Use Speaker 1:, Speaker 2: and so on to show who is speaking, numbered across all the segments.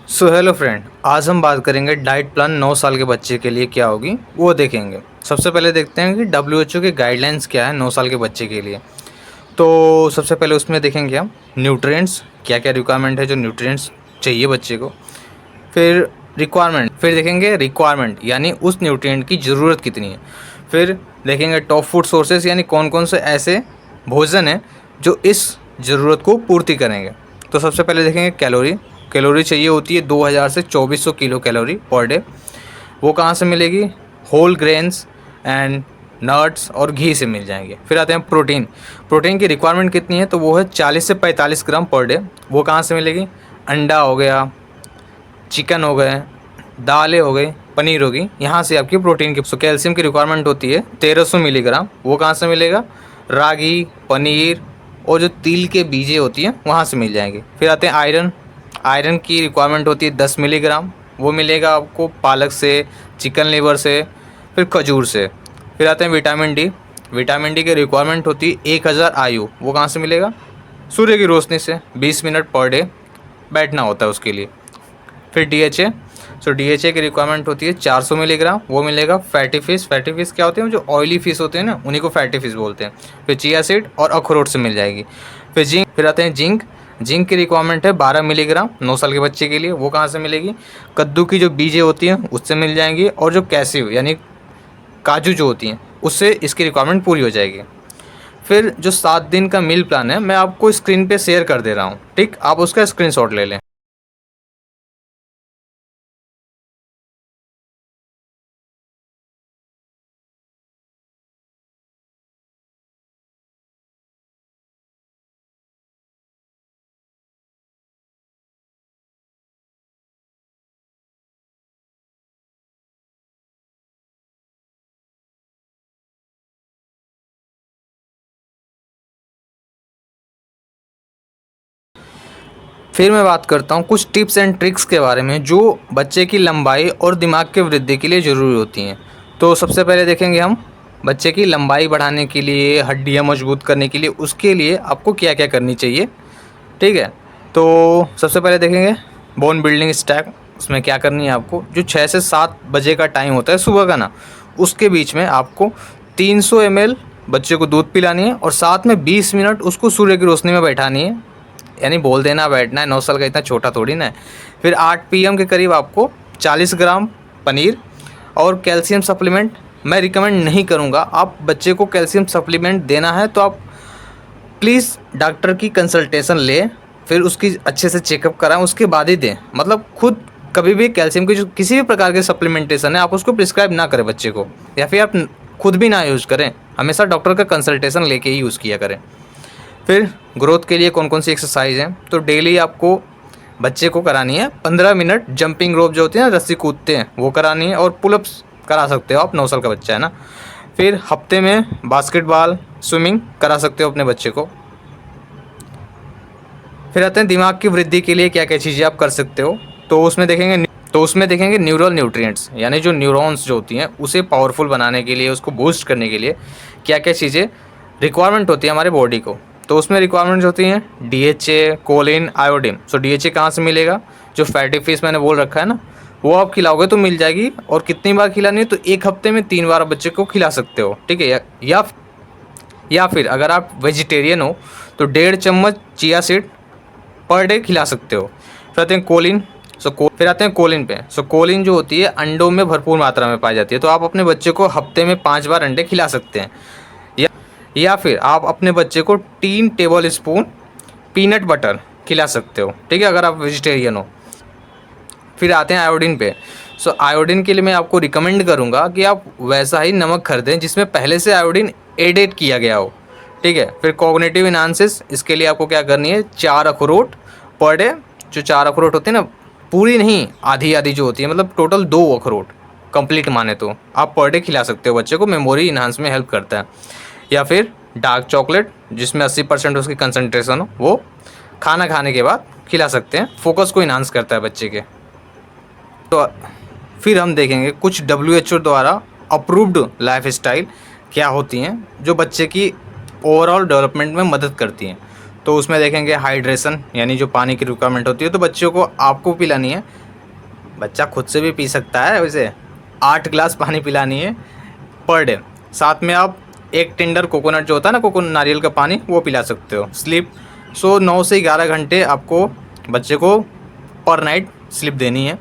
Speaker 1: So hello friend, आज हम बात करेंगे डाइट प्लान 9 साल के बच्चे के लिए क्या होगी वो देखेंगे। सबसे पहले देखते हैं कि डब्ल्यूएचओ के गाइडलाइंस क्या है 9 साल के बच्चे के लिए। तो सबसे पहले उसमें देखेंगे हम न्यूट्रिएंट्स, क्या क्या रिक्वायरमेंट है जो न्यूट्रिएंट्स चाहिए बच्चे को। फिर फिर देखेंगे रिक्वायरमेंट यानी उस न्यूट्रिएंट की ज़रूरत कितनी है। फिर देखेंगे टॉप फूड सोर्सेज यानी कौन कौन से ऐसे भोजन हैं जो इस ज़रूरत को पूर्ति करेंगे। तो सबसे पहले देखेंगे कैलोरी। कैलोरी चाहिए होती है 2000 से 2400 किलो कैलोरी पर डे। वो कहाँ से मिलेगी? होल ग्रेन्स एंड नट्स और घी से मिल जाएंगे। फिर आते हैं प्रोटीन। प्रोटीन की रिक्वायरमेंट कितनी है? तो वो है 40 से 45 ग्राम पर डे। वो कहाँ से मिलेगी? अंडा हो गया, चिकन हो गए, दालें हो गई, पनीर होगी, यहाँ से आपकी प्रोटीन की। कैल्शियम की रिक्वायरमेंट होती है 1300 मिलीग्राम। वो कहाँ से मिलेगा? रागी, पनीर और जो तिल के बीजें होती हैं वहाँ से मिल जाएंगे। फिर आते हैं आयरन। आयरन की रिक्वायरमेंट होती है 10 मिलीग्राम। वो मिलेगा आपको पालक से, चिकन लीवर से, फिर खजूर से। फिर आते हैं विटामिन डी। विटामिन डी की रिक्वायरमेंट होती है 1000 आयु। वो कहाँ से मिलेगा? सूर्य की रोशनी से 20 मिनट पर डे बैठना होता है उसके लिए। फिर डीएचए। सो डीएचए की रिक्वायरमेंट होती है 400 मिलीग्राम। वो मिलेगा फैटी फिश। फैटी फिश क्या होते हैं? जो ऑयली फिश होते हैं ना, उन्हीं को फैटी फिश बोलते हैं। फिर चिया सीड और अखरोट से मिल जाएगी। फिर आते हैं जिंक। जिंक की रिक्वायरमेंट है 12 मिलीग्राम 9 साल के बच्चे के लिए। वो कहाँ से मिलेगी? कद्दू की जो बीजें होती हैं उससे मिल जाएंगी, और जो कैसिव यानी काजू जो होती हैं उससे इसकी रिक्वायरमेंट पूरी हो जाएगी। फिर जो 7 दिन का मील प्लान है मैं आपको स्क्रीन पे शेयर कर दे रहा हूँ, ठीक? आप उसका स्क्रीनशॉट ले लें। फिर मैं बात करता हूँ कुछ टिप्स एंड ट्रिक्स के बारे में जो बच्चे की लंबाई और दिमाग के वृद्धि के लिए ज़रूरी होती हैं। तो सबसे पहले देखेंगे हम बच्चे की लंबाई बढ़ाने के लिए, हड्डियाँ मजबूत करने के लिए, उसके लिए आपको क्या क्या करनी चाहिए, ठीक है? तो सबसे पहले देखेंगे बोन बिल्डिंग स्टैक। उसमें क्या करनी है आपको? जो 6 से 7 बजे का टाइम होता है सुबह का ना, उसके बीच में आपको 300 ml बच्चे को दूध पिलानी है और साथ में 20 मिनट उसको सूर्य की रोशनी में बैठानी है। यानी बोल देना बैठना है, 9 साल का इतना छोटा थोड़ी ना है। फिर 8 PM के करीब आपको 40 ग्राम पनीर और कैल्शियम सप्लीमेंट मैं रिकमेंड नहीं करूँगा। आप बच्चे को कैल्शियम सप्लीमेंट देना है तो आप प्लीज़ डॉक्टर की कंसल्टेशन लें, फिर उसकी अच्छे से चेकअप कराएं, उसके बाद ही दें। मतलब खुद कभी भी कैल्शियम की जो किसी भी प्रकार के सप्लीमेंटेशन है आप उसको प्रिस्क्राइब ना करें बच्चे को, या फिर आप खुद भी ना यूज़ करें। हमेशा डॉक्टर का कंसल्टेशन लेके ही यूज़ किया करें। फिर ग्रोथ के लिए कौन कौन सी एक्सरसाइज हैं? तो डेली आपको बच्चे को करानी है 15 मिनट जंपिंग रोप जो होती है ना, रस्सी कूदते हैं, वो करानी है, और पुलअप्स करा सकते हो आप, 9 साल का बच्चा है ना। फिर हफ्ते में बास्केटबॉल, स्विमिंग करा सकते हो अपने बच्चे को। फिर आते हैं दिमाग की वृद्धि के लिए क्या क्या चीज़ें आप कर सकते हो। तो उसमें देखेंगे न्यूरल न्यूट्रिएंट्स यानी जो न्यूरॉन्स जो होती हैं उसे पावरफुल बनाने के लिए, उसको बूस्ट करने के लिए क्या क्या चीज़ें रिक्वायरमेंट होती है हमारे बॉडी को। तो उसमें रिक्वायरमेंट्स होती हैं डीएचए, कोलिन, आयोडीन। सो डीएचए कहाँ से मिलेगा? जो फैटी फिश मैंने बोल रखा है ना, वो आप खिलाओगे तो मिल जाएगी। और कितनी बार खिलानी है? तो एक हफ्ते में 3 बार बच्चे को खिला सकते हो, ठीक है? या फिर अगर आप वेजिटेरियन हो तो 1.5 चम्मच चिया सीड पर डे खिला सकते हो। फिर आते हैं कोलिन। फिर आते हैं कोलिन पे। कोलिन जो होती है अंडों में भरपूर मात्रा में पाई जाती है, तो आप अपने बच्चे को हफ्ते में 5 बार अंडे खिला सकते हैं। या फिर आप अपने बच्चे को 3 टेबल स्पून पीनट बटर खिला सकते हो, ठीक है, अगर आप वेजिटेरियन हो। फिर आते हैं आयोडीन पे। आयोडीन के लिए मैं आपको रिकमेंड करूँगा कि आप वैसा ही नमक खरीदें जिसमें पहले से आयोडीन एडेड किया गया हो, ठीक है। फिर कॉग्निटिव एनहांसेस, इसके लिए आपको क्या करनी है? 4 अखरोट पर डे। जो 4 अखरोट होते हैं ना, पूरी नहीं, आधी आधी जो होती है, मतलब टोटल 2 अखरोट कंप्लीट माने तो आप पर डे खिला सकते हो बच्चे को। मेमोरी इन्हांस में हेल्प करता है। या फिर डार्क चॉकलेट जिसमें 80% उसकी कंसनट्रेशन हो, वो खाना खाने के बाद खिला सकते हैं। फोकस को इन्हांस करता है बच्चे के। तो फिर हम देखेंगे कुछ WHO द्वारा अप्रूव्ड लाइफ स्टाइल क्या होती हैं जो बच्चे की ओवरऑल डेवलपमेंट में मदद करती हैं। तो उसमें देखेंगे हाइड्रेशन, यानी जो पानी की रिक्वायरमेंट होती है तो बच्चों को आपको पिलानी है। बच्चा खुद से भी पी सकता है, वैसे 8 गिलास पानी पिलानी है पर डे। साथ में आप एक टेंडर कोकोनट जो होता है ना, कोकोनट नारियल का पानी, वो पिला सकते हो। स्लीप, 9 से 11 घंटे आपको बच्चे को पर नाइट स्लीप देनी है।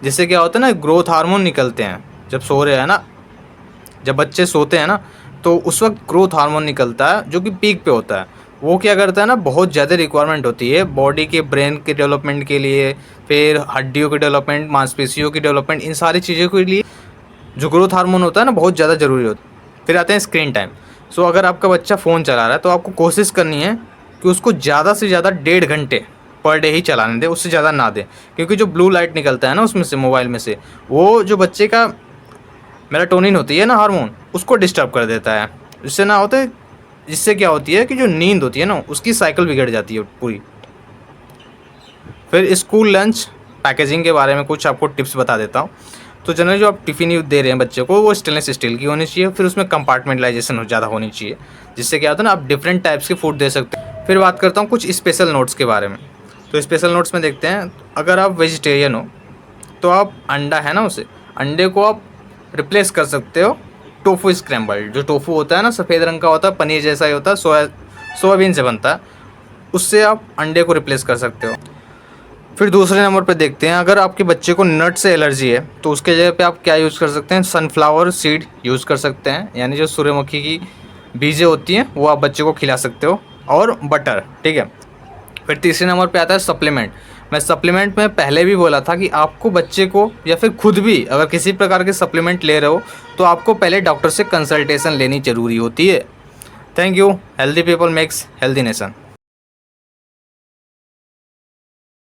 Speaker 1: जिससे क्या होता है ना, ग्रोथ हार्मोन निकलते हैं जब सो रहे हैं ना, जब बच्चे सोते हैं ना तो उस वक्त ग्रोथ हार्मोन निकलता है जो कि पीक पे होता है। वो क्या करता है ना, बहुत ज़्यादा रिक्वायरमेंट होती है बॉडी के, ब्रेन के डेवलपमेंट के लिए, फिर हड्डियों के डेवलपमेंट, मांसपेशियों की डेवलपमेंट, इन सारी चीज़ों के लिए जो ग्रोथ हार्मोन होता है ना बहुत ज़्यादा ज़रूरी होता है। फिर आते हैं स्क्रीन टाइम। अगर आपका बच्चा फ़ोन चला रहा है तो आपको कोशिश करनी है कि उसको ज़्यादा से ज़्यादा 1.5 घंटे पर डे ही चलाने दें, उससे ज़्यादा ना दें। क्योंकि जो ब्लू लाइट निकलता है ना उसमें से, मोबाइल में से, वो जो बच्चे का मेलाटोनिन होती है ना हार्मोन, उसको डिस्टर्ब कर देता है। इससे ना होता है, जिससे क्या होती है कि जो नींद होती है ना उसकी साइकिल बिगड़ जाती है पूरी। फिर स्कूल लंच पैकेजिंग के बारे में कुछ आपको टिप्स बता देता हूँ। तो जनरली जो आप टिफ़िन दे रहे हैं बच्चे को, वो स्टेनलेस स्टील की होनी चाहिए। फिर उसमें कंपार्टमेंटलाइजेशन ज़्यादा होनी चाहिए, जिससे क्या होता है ना, आप डिफरेंट टाइप्स के फूड दे सकते हैं। फिर बात करता हूँ कुछ स्पेशल नोट्स के बारे में। तो स्पेशल नोट्स में देखते हैं, अगर आप वेजिटेरियन हो तो आप अंडा है ना, उसे अंडे को आप रिप्लेस कर सकते हो टोफू स्क्रैम्बल्ड। जो टोफू होता है ना, सफ़ेद रंग का होता है, पनीर जैसा ही होता है, सोयाबीन से बनता है, उससे आप अंडे को रिप्लेस कर सकते हो। फिर दूसरे नंबर पे देखते हैं, अगर आपके बच्चे को नट से एलर्जी है तो उसके जगह पे आप क्या यूज़ कर सकते हैं, सनफ्लावर सीड यूज़ कर सकते हैं, यानी जो सूर्यमुखी की बीजें होती हैं वो आप बच्चे को खिला सकते हो, और बटर, ठीक है। फिर तीसरे नंबर पे आता है सप्लीमेंट। मैं सप्लीमेंट में पहले भी बोला था कि आपको बच्चे को या फिर खुद भी अगर किसी प्रकार के सप्लीमेंट ले रहे हो तो आपको पहले डॉक्टर से कंसल्टेशन लेनी ज़रूरी होती है। Thank you. Healthy people makes healthy nation.